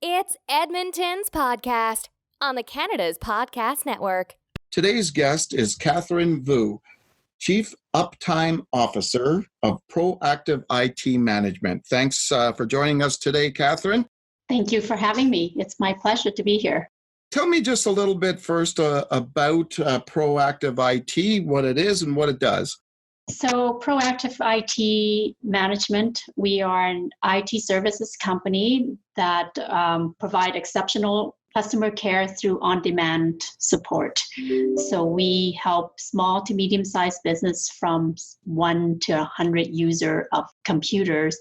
It's Edmonton's podcast on the Canada's Podcast Network. Today's guest is Catherine Vu, Chief Uptime Officer of Proactive IT Management. Thanks for joining us today, Catherine. Thank you for having me. It's my pleasure to be here. Tell me just a little bit first about Proactive IT, what it is and what it does. So Proactive IT Management, we are an IT services company that provide exceptional customer care through on-demand support. So we help small to medium-sized business from 1 to 100 user of computers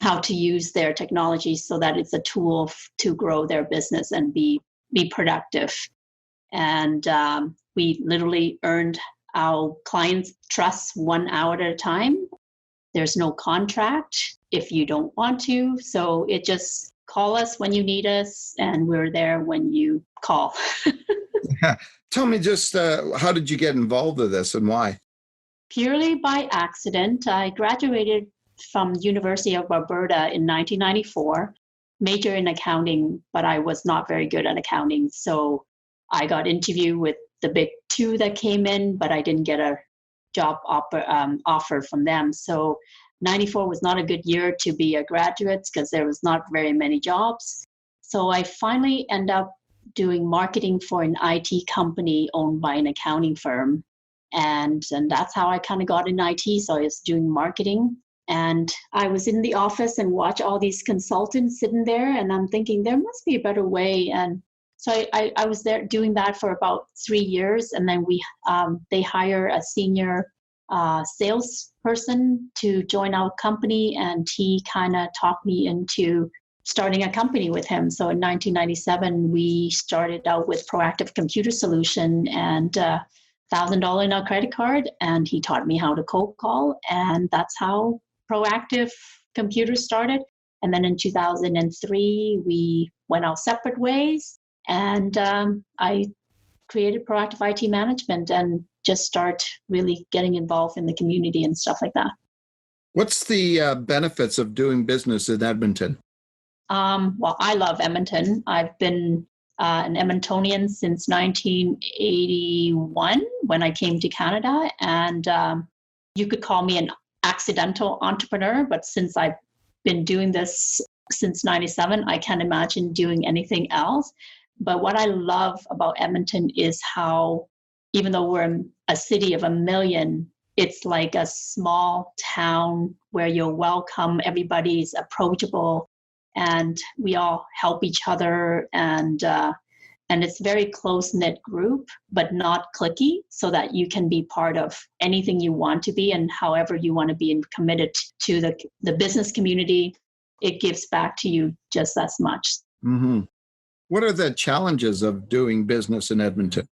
how to use their technology so that it's a tool to grow their business and be productive. And we literally earned our clients' trust 1 hour at a time. There's no contract if you don't want to. So it just call us when you need us, and we're there when you call. Tell me just how did you get involved with this and why? Purely by accident. I graduated from University of Alberta in 1994, major in accounting, but I was not very good at accounting. So I got interviewed with the big two that came in, but I didn't get a job offer from them. So 94 was not a good year to be a graduate because there was not very many jobs. So I finally ended up doing marketing for an IT company owned by an accounting firm. And that's how I kind of got in IT. So I was doing marketing. And I was in the office and watch all these consultants sitting there. And I'm thinking there must be a better way. And so I was there doing that for about 3 years, and then they hire a senior salesperson to join our company, and he kind of talked me into starting a company with him. So in 1997, we started out with Proactive Computer Solution and $1,000 in our credit card, and he taught me how to cold call, and that's how Proactive Computer started. And then in 2003, we went our separate ways. And I created Proactive IT Management and just start really getting involved in the community and stuff like that. What's the benefits of doing business in Edmonton? Well, I love Edmonton. I've been an Edmontonian since 1981 when I came to Canada. And you could call me an accidental entrepreneur, but since I've been doing this since 97, I can't imagine doing anything else. But what I love about Edmonton is how, even though we're a city of 1 million, it's like a small town where you're welcome, everybody's approachable, and we all help each other. And it's a very close-knit group, but not cliquey, so that you can be part of anything you want to be and however you want to be and committed to the business community. It gives back to you just as much. Mm-hmm. What are the challenges of doing business in Edmonton?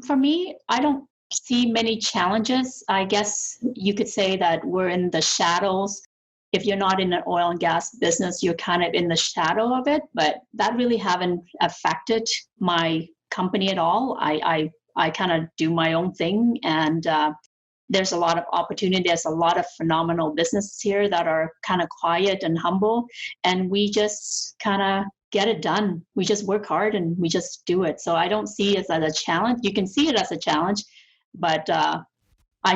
For me, I don't see many challenges. I guess you could say that we're in the shadows. If you're not in an oil and gas business, you're kind of in the shadow of it, but that really haven't affected my company at all. I kind of do my own thing, and there's a lot of opportunity. There's a lot of phenomenal businesses here that are kind of quiet and humble, and we just kind of get it done. We just work hard and we just do it. So I don't see it as a challenge. You can see it as a challenge, but I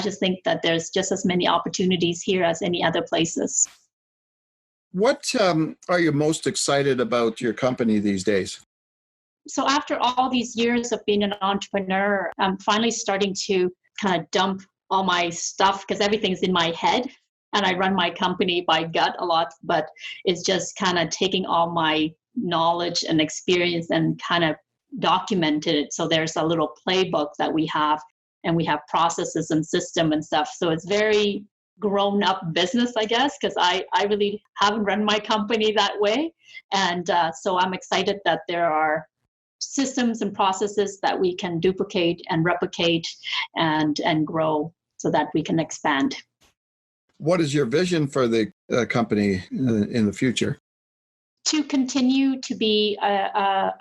just think that there's just as many opportunities here as any other places. What are you most excited about your company these days? So after all these years of being an entrepreneur, I'm finally starting to kind of dump all my stuff because everything's in my head. And I run my company by gut a lot, but it's just kind of taking all my knowledge and experience and kind of documented it. So there's a little playbook that we have, and we have processes and system and stuff. So it's very grown up business, I guess, because I really haven't run my company that way. And so I'm excited that there are systems and processes that we can duplicate and replicate and grow so that we can expand. What is your vision for the company in the future? To continue to be a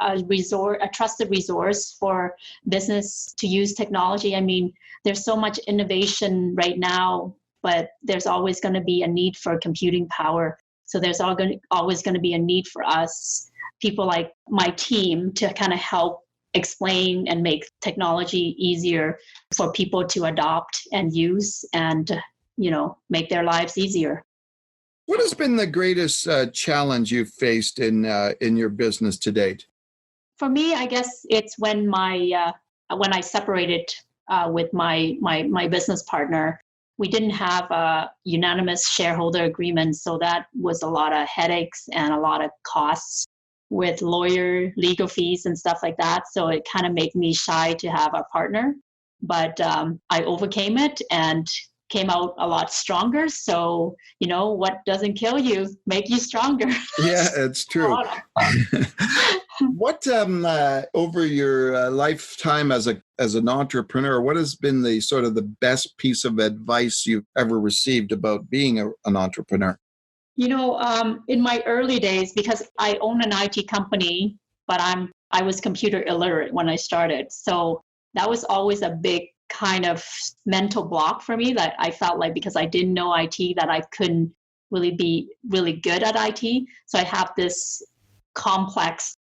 trusted resource for business to use technology. I mean, there's so much innovation right now, but there's always going to be a need for computing power. So there's always going to be a need for us people like my team to kind of help explain and make technology easier for people to adopt and use and, make their lives easier. What has been the greatest challenge you've faced in your business to date? For me, I guess it's when when I separated with my business partner. We didn't have a unanimous shareholder agreement, so that was a lot of headaches and a lot of costs with legal fees and stuff like that. So it kind of made me shy to have a partner, but I overcame it and came out a lot stronger. So, what doesn't kill you make you stronger. Yeah, it's true. What over your lifetime as an entrepreneur, what has been the sort of the best piece of advice you've ever received about being an entrepreneur? In my early days, because I own an IT company, but I was computer illiterate when I started. So that was always a big kind of mental block for me, that I felt like because I didn't know IT that I couldn't really be really good at IT. So I have this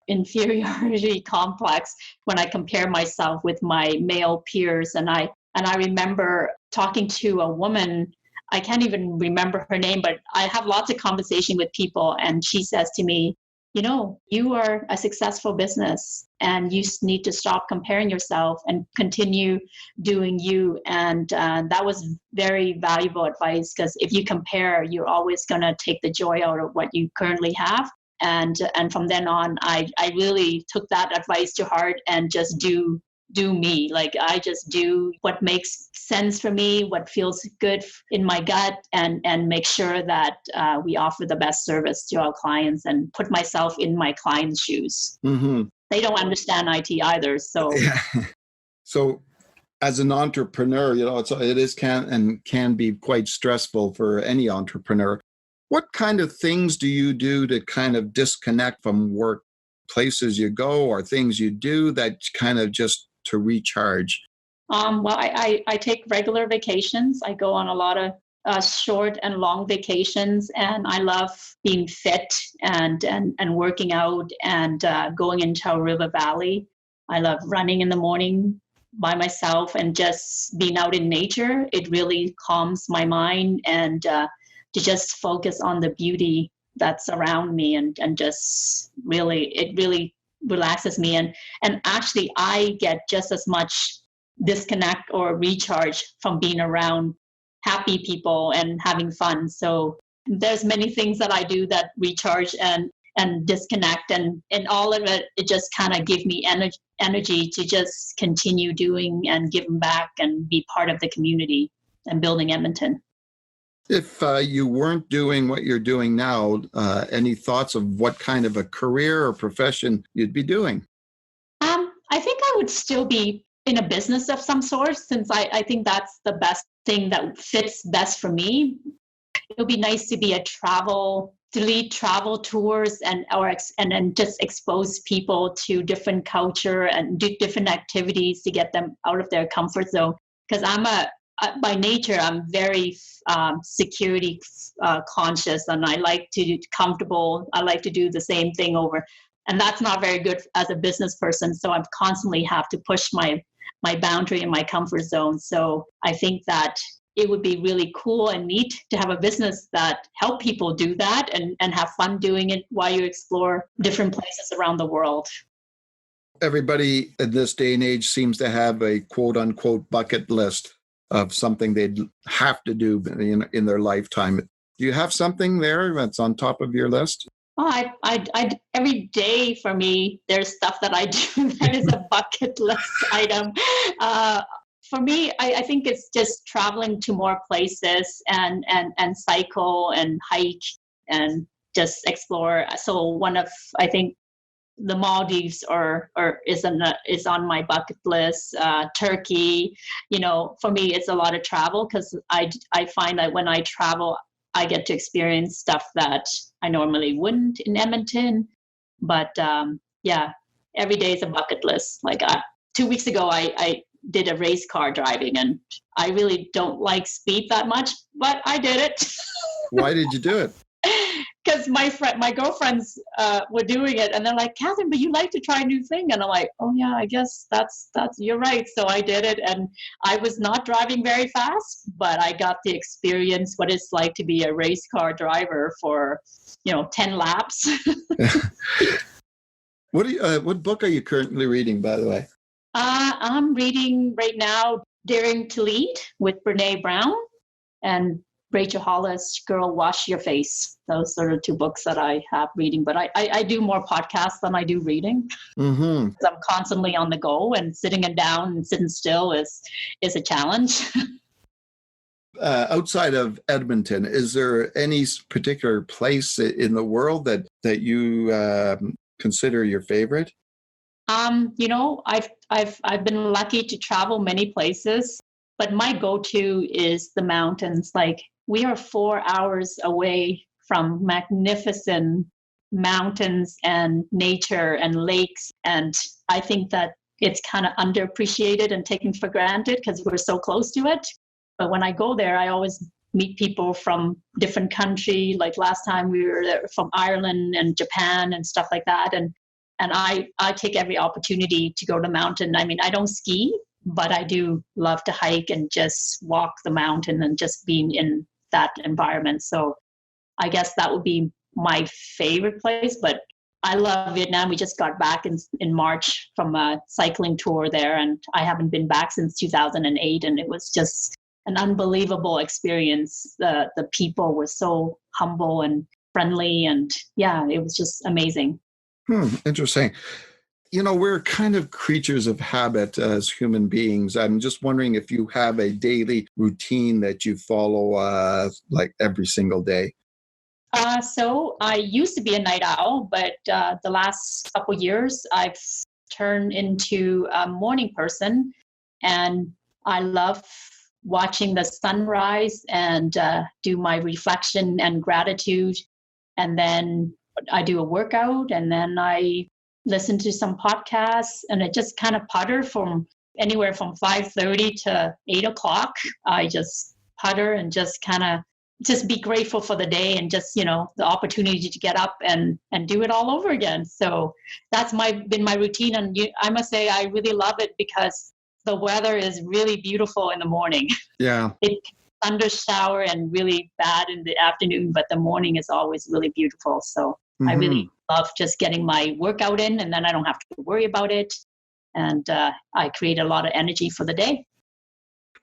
inferiority complex when I compare myself with my male peers. And I remember talking to a woman, I can't even remember her name, but I have lots of conversation with people, and she says to me, you are a successful business and you need to stop comparing yourself and continue doing you. And that was very valuable advice, because if you compare, you're always going to take the joy out of what you currently have. And from then on, I really took that advice to heart and just do me. Like, I just do what makes sense for me, what feels good in my gut, and make sure that we offer the best service to our clients, and put myself in my clients' shoes. Mm-hmm. They don't understand IT either. So, yeah. So as an entrepreneur, can be quite stressful for any entrepreneur. What kind of things do you do to kind of disconnect from work, places you go or things you do that kind of just to recharge? Well, I take regular vacations. I go on a lot of short and long vacations, and I love being fit and working out and going into a river valley. I love running in the morning by myself and just being out in nature. It really calms my mind, and to just focus on the beauty that's around me, and just it really relaxes me. And actually, I get just as much disconnect or recharge from being around happy people and having fun. So there's many things that I do that recharge and disconnect, and all of it just kind of give me energy to just continue doing and giving back and be part of the community and building Edmonton. If you weren't doing what you're doing now, any thoughts of what kind of a career or profession you'd be doing? I think I would still be in a business of some sort, since I think that's the best thing that fits best for me. It would be nice to be to lead travel tours and then just expose people to different culture and do different activities to get them out of their comfort zone. Because by nature, I'm very security conscious, and I like to be comfortable. I like to do the same thing over. And that's not very good as a business person. So I constantly have to push my boundary and my comfort zone. So I think that it would be really cool and neat to have a business that help people do that and have fun doing it while you explore different places around the world. Everybody in this day and age seems to have a quote unquote bucket list of something they'd have to do in their lifetime. Do you have something there that's on top of your list? Oh, I every day for me, there's stuff that I do that is a bucket list item. For me, I think it's just traveling to more places and cycle and hike and just explore. So I think the Maldives is on my bucket list. Turkey, for me, it's a lot of travel, because I find that when I travel, I get to experience stuff that I normally wouldn't in Edmonton. But every day is a bucket list. Like 2 weeks ago, I did a race car driving, and I really don't like speed that much, but I did it. Why did you do it? because my girlfriends were doing it, and they're like, Catherine, but you like to try a new thing, and I'm like, oh yeah, I guess that's you're right. So I did it, and I was not driving very fast, but I got the experience what it's like to be a race car driver for 10 laps. What book are you currently reading, by the way? I'm reading right now Daring to Lead with Brene Brown and Rachel Hollis, Girl, Wash Your Face. Those are the two books that I have reading, but I do more podcasts than I do reading. Mm-hmm. I'm constantly on the go, and sitting down and sitting still is a challenge. Outside of Edmonton, is there any particular place in the world that you consider your favorite? I've been lucky to travel many places, but my go-to is the mountains. Like, we are 4 hours away from magnificent mountains and nature and lakes, and I think that it's kind of underappreciated and taken for granted because we're so close to it. But when I go there, I always meet people from different countries. Like last time we were there from Ireland and Japan and stuff like that. And I take every opportunity to go to the mountain. I mean, I don't ski, but I do love to hike and just walk the mountain and just being in that environment. So I guess that would be my favorite place. But I love Vietnam. We just got back in March from a cycling tour there, and I haven't been back since 2008. And it was just an unbelievable experience. The people were so humble and friendly, and yeah, it was just amazing. Interesting. We're kind of creatures of habit as human beings. I'm just wondering if you have a daily routine that you follow like every single day. So I used to be a night owl, but the last couple years I've turned into a morning person, and I love watching the sunrise and do my reflection and gratitude. And then I do a workout, and then I listen to some podcasts, and I just kind of putter from anywhere from 5:30 to 8 o'clock. I just putter and just kind of just be grateful for the day, and just, the opportunity to get up and do it all over again. So that's been my routine. And I must say, I really love it because the weather is really beautiful in the morning. Yeah. It thunder shower and really bad in the afternoon, but the morning is always really beautiful. So I really love just getting my workout in, and then I don't have to worry about it. And I create a lot of energy for the day.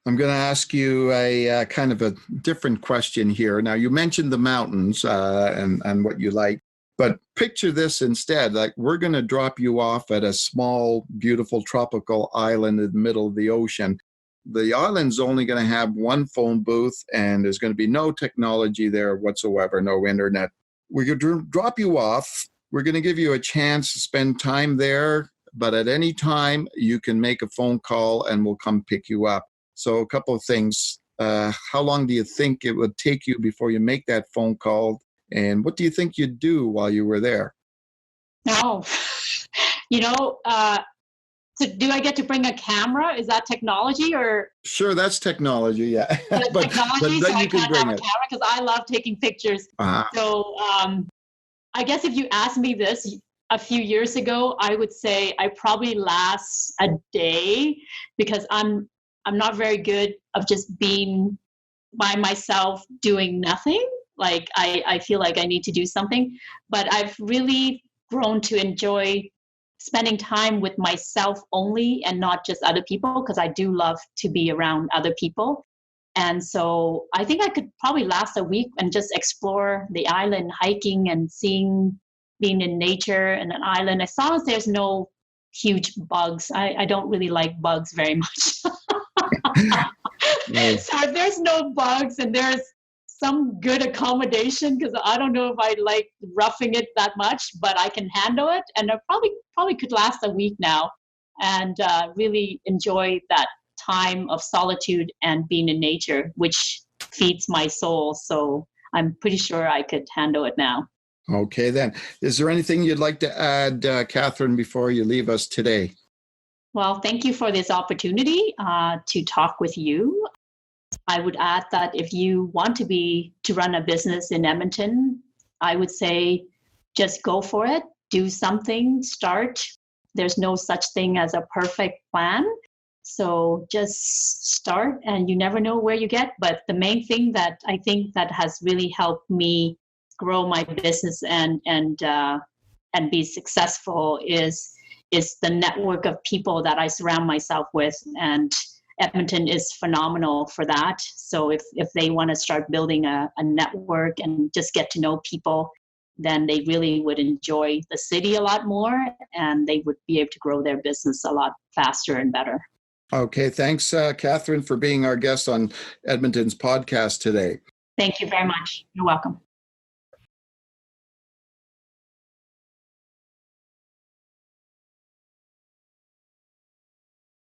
I'm going to ask you a kind of a different question here. Now, you mentioned the mountains and what you like, but picture this instead. Like, we're going to drop you off at a small, beautiful tropical island in the middle of the ocean. The island's only going to have one phone booth, and there's going to be no technology there whatsoever, no internet. We're going to drop you off. We're going to give you a chance to spend time there, but at any time you can make a phone call and we'll come pick you up. So a couple of things. How long do you think it would take you before you make that phone call? And what do you think you'd do while you were there? No, so do I get to bring a camera? Is that technology or? Sure, that's technology, yeah. but technology, then so I you can can't bring have a it. camera because I love taking pictures. Uh-huh. So I guess if you asked me this a few years ago, I would say I probably last a day, because I'm not very good of just being by myself doing nothing. Like I feel like I need to do something, but I've really grown to enjoy spending time with myself only and not just other people, because I do love to be around other people. And so I think I could probably last a week and just explore the island, hiking and being in nature and an island, as long as there's no huge bugs. I don't really like bugs very much. Nice. So if there's no bugs and there's some good accommodation, because I don't know if I like roughing it that much, but I can handle it. And I probably could last a week now, and really enjoy that time of solitude and being in nature, which feeds my soul. So I'm pretty sure I could handle it now. Okay, then. Is there anything you'd like to add, Catherine, before you leave us today? Well, thank you for this opportunity to talk with you. I would add that if you want to run a business in Edmonton, I would say just go for it, do something, start. There's no such thing as a perfect plan. So just start, and you never know where you get. But the main thing that I think that has really helped me grow my business and be successful is the network of people that I surround myself with. And Edmonton is phenomenal for that. So if they want to start building a network and just get to know people, then they really would enjoy the city a lot more, and they would be able to grow their business a lot faster and better. Okay, thanks, Catherine, for being our guest on Edmonton's podcast today. Thank you very much. You're welcome.